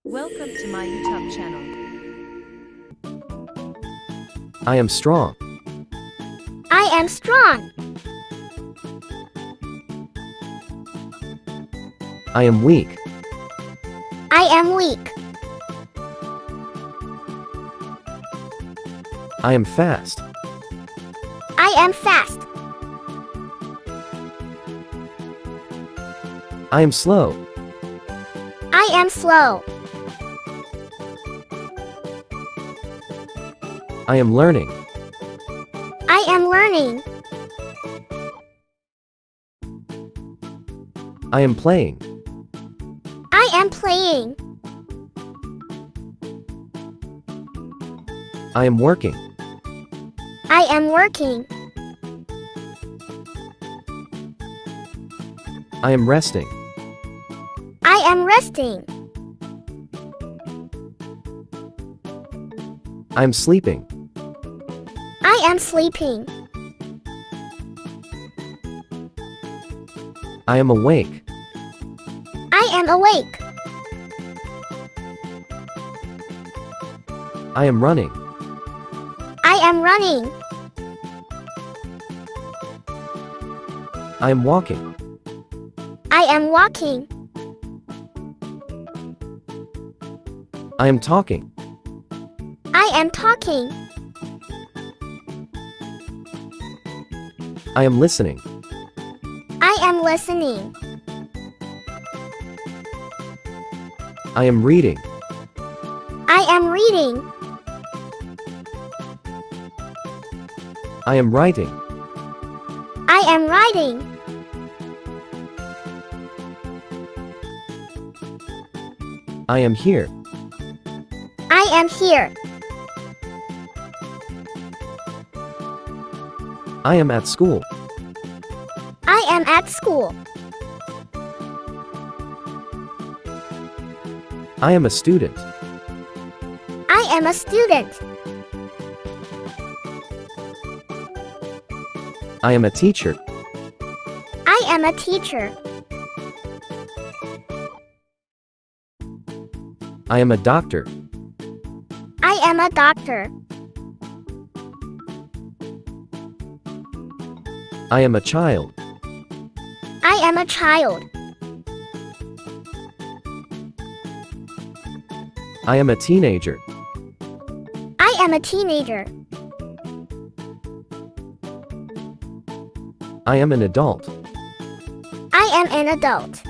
Welcome to my YouTube channel. I am strong. I am strong. I am weak. I am weak. I am fast. I am fast. I am slow. I am slow. I am learning. I am learning. I am playing. I am playing. I am working. I am working. I am resting. I am resting. I am sleeping. I am sleeping. I am awake. I am awake. I am running. I am running. I am walking. I am walking. I am talking. I am talking. I am listening. I am listening. I am reading. I am reading. I am writing. I am writing. I am here. I am here. I am at school. I am at school. I am a student. I am a student. I am a teacher. I am a teacher. I am a doctor. I am a doctor. I am a child. I am a child. I am a teenager. I am a teenager. I am an adult. I am an adult.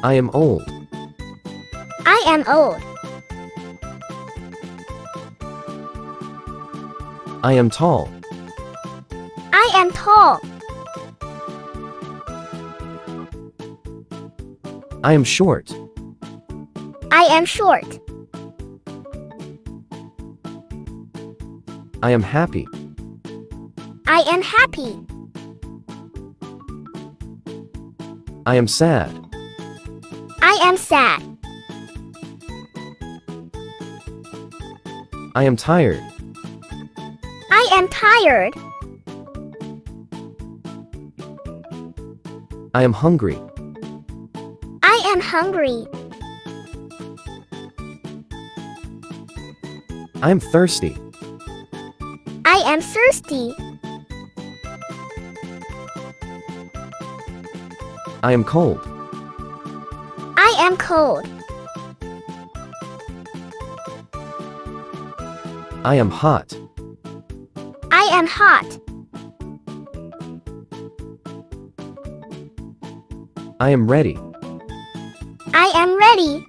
I am old. I am old. I am tall. I am tall. I am short. I am short. I am happy. I am happy. I am sad. I am sad. I am tired. I am tired. I am hungry. I am hungry. I am thirsty. I am thirsty. I am cold. I am cold. I am hot. I am hot. I am ready. I am ready.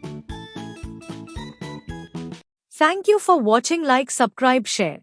Thank you for watching. Like, subscribe, share.